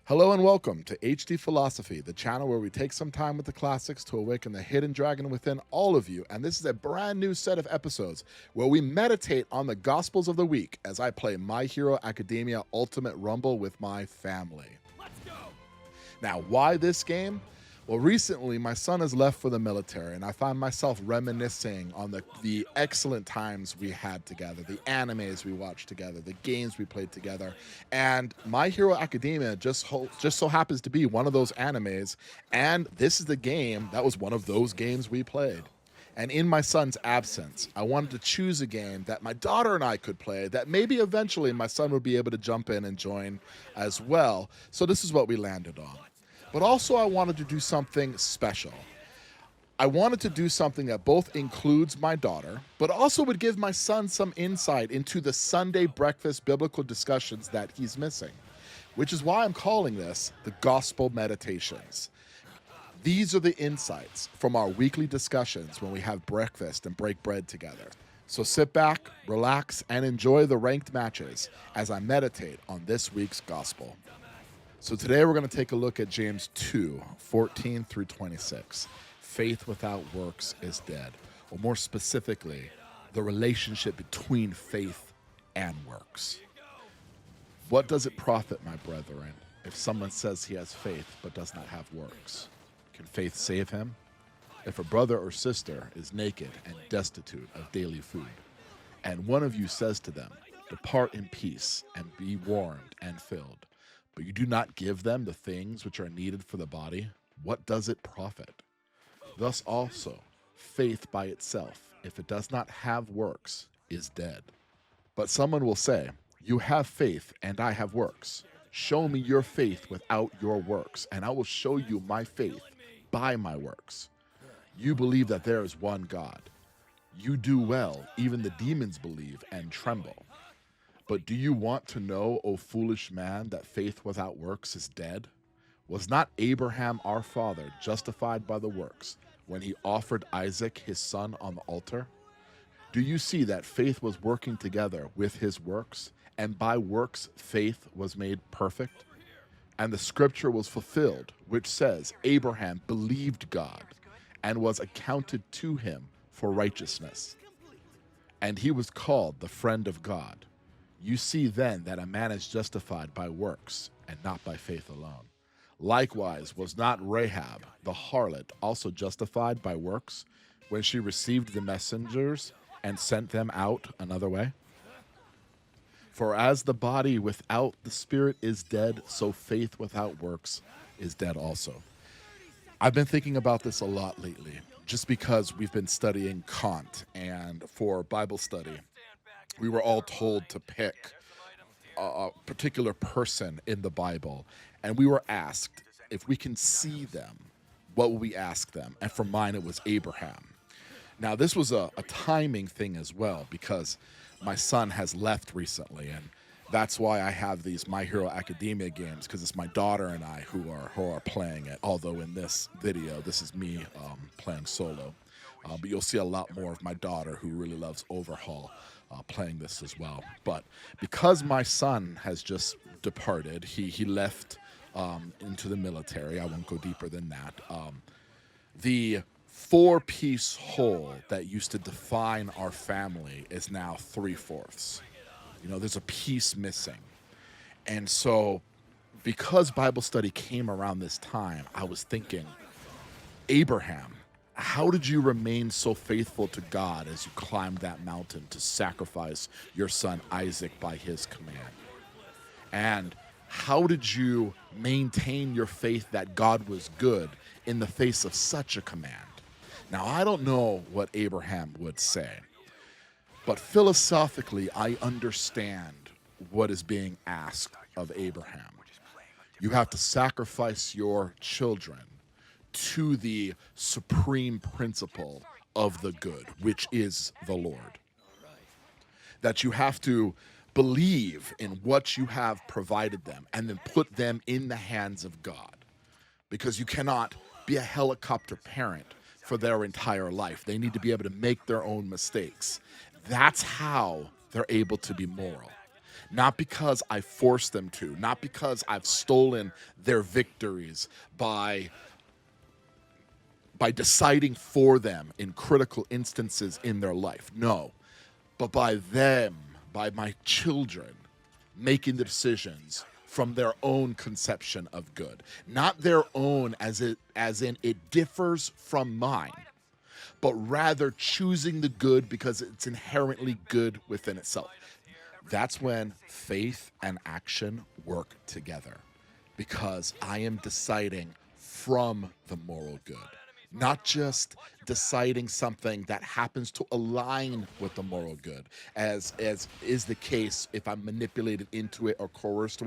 Hello and welcome to HD Philosophy, the channel where we take some time with the classics to awaken the hidden dragon within all of you. And this is a brand new set of episodes where we meditate on the Gospels of the week as I play My Hero Academia Ultimate Rumble with my family. Let's go! Now, why this game? Well, recently my son has left for the military, and I find myself reminiscing on the excellent times we had together, the animes we watched together, the games we played together. And My Hero Academia just so happens to be one of those animes, and this is the game that was one of those games we played. And in my son's absence, I wanted to choose a game that my daughter and I could play that maybe eventually my son would be able to jump in and join as well. So this is what we landed on. But also I wanted to do something special. I wanted to do something that both includes my daughter, but also would give my son some insight into the Sunday breakfast biblical discussions that he's missing, which is why I'm calling this the Gospel Meditations. These are the insights from our weekly discussions when we have breakfast and break bread together. So sit back, relax, and enjoy the ranked matches as I meditate on this week's Gospel. So today we're going to take a look at James 2:14 through 26. Faith without works is dead. Or more specifically, the relationship between faith and works. What does it profit, my brethren, if someone says he has faith but does not have works? Can faith save him? If a brother or sister is naked and destitute of daily food, and one of you says to them, "Depart in peace and be warmed and filled," but you do not give them the things which are needed for the body, what does it profit? Thus also, faith by itself, if it does not have works, is dead. But someone will say, "You have faith, and I have works. Show me your faith without your works, and I will show you my faith by my works. You believe that there is one God. You do well, even the demons believe and tremble. But do you want to know, O foolish man, that faith without works is dead? Was not Abraham our father justified by the works when he offered Isaac his son on the altar? Do you see that faith was working together with his works, and by works faith was made perfect? And the scripture was fulfilled, which says, Abraham believed God, and was accounted to him for righteousness. And he was called the friend of God. You see then that a man is justified by works, and not by faith alone. Likewise, was not Rahab, the harlot, also justified by works, when she received the messengers and sent them out another way? For as the body without the spirit is dead, so faith without works is dead also. I've been thinking about this a lot lately, just because we've been studying Kant, and for Bible study, we were all told to pick a particular person in the Bible, and we were asked if we can see them, what will we ask them? And for mine, it was Abraham. Now, this was a timing thing as well, because my son has left recently, and that's why I have these My Hero Academia games, because it's my daughter and I who are playing it, although in this video, this is me playing solo. But you'll see a lot more of my daughter, who really loves Overhaul, playing this as well. But because my son has just departed, he left into the military. I won't go deeper than that. The four-piece whole that used to define our family is now 3/4. You know, there's a piece missing. And so because Bible study came around this time, I was thinking, Abraham, how did you remain so faithful to God as you climbed that mountain to sacrifice your son Isaac by his command? And how did you maintain your faith that God was good in the face of such a command? Now, I don't know what Abraham would say, but philosophically, I understand what is being asked of Abraham. You have to sacrifice your children to the supreme principle of the good, which is the Lord. That you have to believe in what you have provided them and then put them in the hands of God. Because you cannot be a helicopter parent for their entire life. They need to be able to make their own mistakes. That's how they're able to be moral. not because I forced them to, not because I've stolen their victories by deciding for them in critical instances in their life. No, but by them, by my children, making the decisions from their own conception of good. Not their own as in it differs from mine, but rather choosing the good because it's inherently good within itself. That's when faith and action work together, because I am deciding from the moral good, not just deciding something that happens to align with the moral good, as is the case if I'm manipulated into it or coerced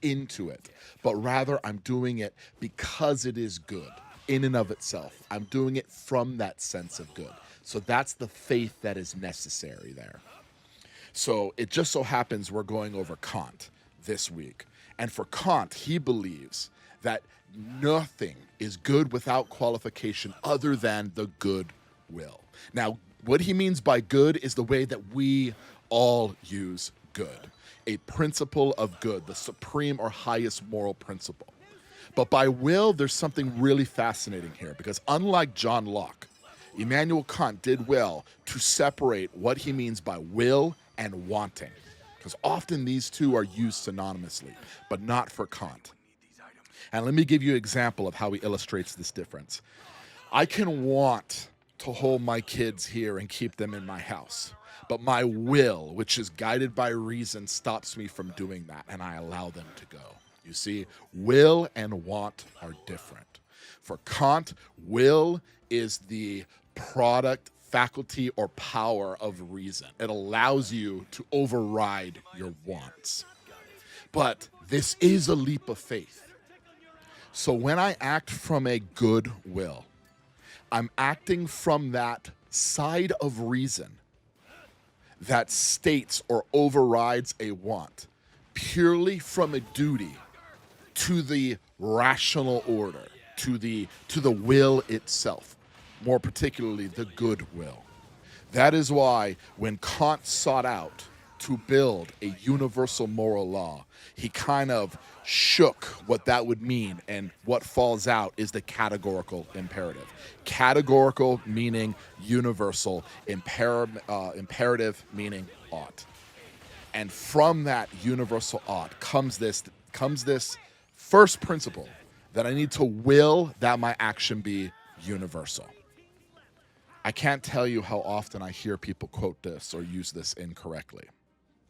into it, but rather I'm doing it because it is good in and of itself. I'm doing it from that sense of good. So that's the faith that is necessary there. So it just so happens we're going over Kant this week. And for Kant, he believes that nothing is good without qualification other than the good will. Now, what he means by good is the way that we all use good, a principle of good, the supreme or highest moral principle. But by will, there's something really fascinating here, because unlike John Locke, Immanuel Kant did well to separate what he means by will and wanting, because often these two are used synonymously, but not for Kant. And let me give you an example of how he illustrates this difference. I can want to hold my kids here and keep them in my house, but my will, which is guided by reason, stops me from doing that, and I allow them to go. You see, will and want are different. For Kant, will is the product, faculty, or power of reason. It allows you to override your wants. But this is a leap of faith. So when I act from a good will, I'm acting from that side of reason that states or overrides a want, purely from a duty to the rational order, to the will itself, more particularly the good will. That is why when Kant sought out to build a universal moral law, he kind of shook what that would mean, and what falls out is the categorical imperative. Categorical meaning universal, imperative meaning ought. And from that universal ought comes this first principle, that I need to will that my action be universal. I can't tell you how often I hear people quote this or use this incorrectly.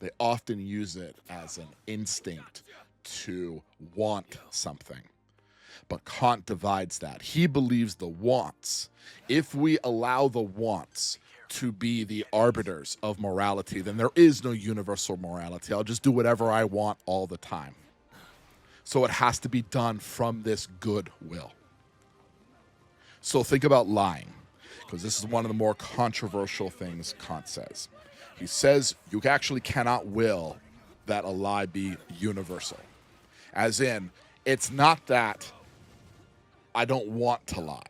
They often use it as an instinct to want something. But Kant divides that. He believes the wants, if we allow the wants to be the arbiters of morality, then there is no universal morality. I'll just do whatever I want all the time. So it has to be done from this good will. So think about lying, because this is one of the more controversial things Kant says. He says you actually cannot will that a lie be universal. As in, it's not that I don't want to lie.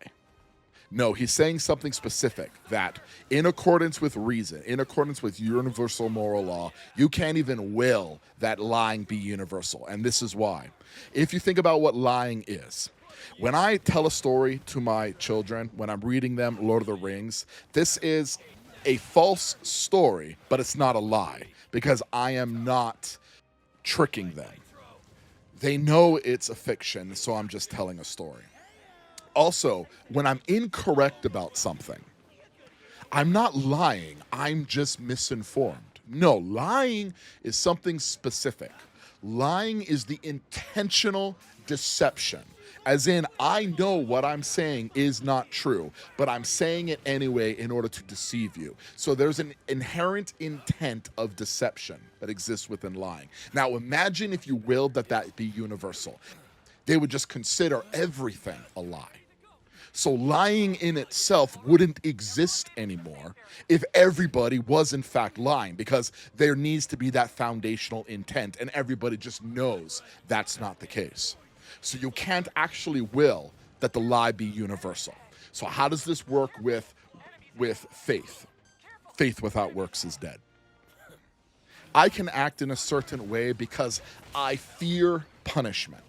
No, he's saying something specific, that in accordance with reason, in accordance with universal moral law, you can't even will that lying be universal. And this is why. If you think about what lying is, when I tell a story to my children, when I'm reading them Lord of the Rings, this is a false story, but it's not a lie, because I am not tricking them. They know it's a fiction, so I'm just telling a story. Also, when I'm incorrect about something, I'm not lying, I'm just misinformed. No, lying is something specific. Lying is the intentional deception. As in, I know what I'm saying is not true, but I'm saying it anyway in order to deceive you. So there's an inherent intent of deception that exists within lying. Now imagine if you willed that be universal. They would just consider everything a lie. So lying in itself wouldn't exist anymore if everybody was in fact lying, because there needs to be that foundational intent, and everybody just knows that's not the case. So you can't actually will that the lie be universal. So how does this work with faith? Faith without works is dead. I can act in a certain way because I fear punishment.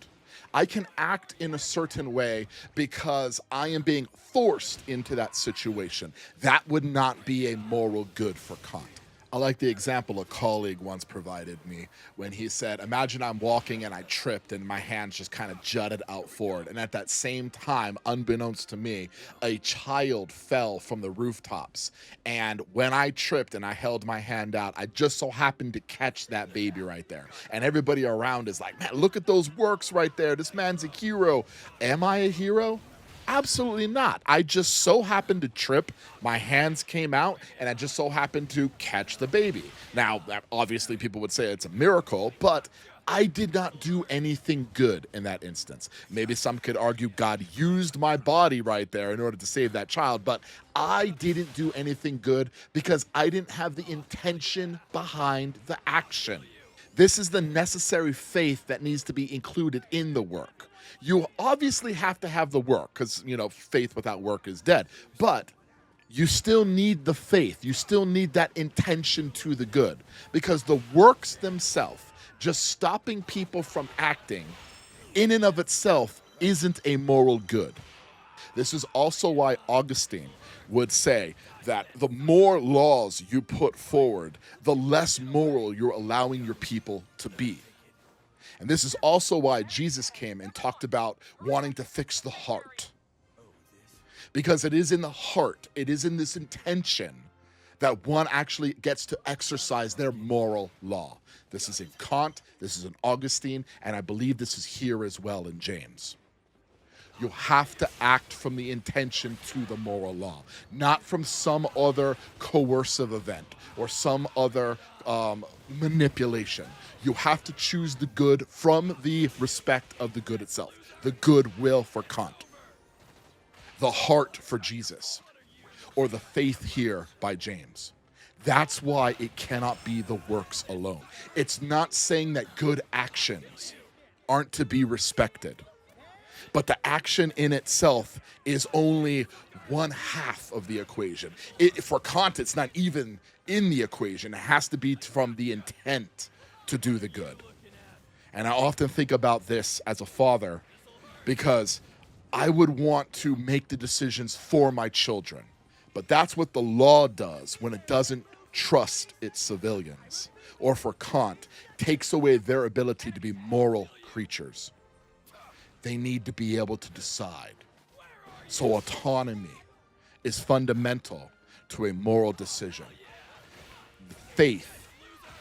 I can act in a certain way because I am being forced into that situation. That would not be a moral good for Kant. I like the example a colleague once provided me when he said, imagine I'm walking and I tripped and my hands just kind of jutted out forward. And at that same time, unbeknownst to me, a child fell from the rooftops. And when I tripped and I held my hand out, I just so happened to catch that baby right there. And everybody around is like, man, look at those works right there. This man's a hero. Am I a hero? Absolutely not. I just so happened to trip, my hands came out, and I just so happened to catch the baby. Now, obviously people would say it's a miracle, but I did not do anything good in that instance. Maybe some could argue God used my body right there in order to save that child, but I didn't do anything good because I didn't have the intention behind the action. This is the necessary faith that needs to be included in the work. You obviously have to have the work because, faith without work is dead. But you still need the faith. You still need that intention to the good, because the works themselves, just stopping people from acting in and of itself, isn't a moral good. This is also why Augustine would say that the more laws you put forward, the less moral you're allowing your people to be. And this is also why Jesus came and talked about wanting to fix the heart. Because it is in the heart, it is in this intention that one actually gets to exercise their moral law. This is in Kant, this is in Augustine, and I believe this is here as well in James. You have to act from the intention to the moral law, not from some other coercive event or some other manipulation. You have to choose the good from the respect of the good itself, the goodwill for Kant, the heart for Jesus, or the faith here by James. That's why it cannot be the works alone. It's not saying that good actions aren't to be respected, but the action in itself is only one half of the equation. For Kant, it's not even in the equation. It has to be from the intent to do the good. And I often think about this as a father because I would want to make the decisions for my children. But that's what the law does when it doesn't trust its civilians. Or for Kant, takes away their ability to be moral creatures. They need to be able to decide. So autonomy is fundamental to a moral decision. Faith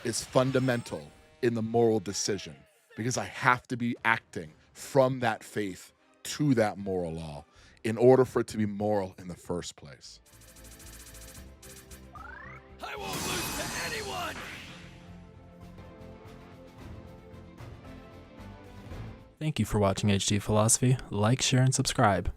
is fundamental in the moral decision because I have to be acting from that faith to that moral law in order for it to be moral in the first place. I won't lose to anyone! Thank you for watching HD Philosophy. Like, share, and subscribe.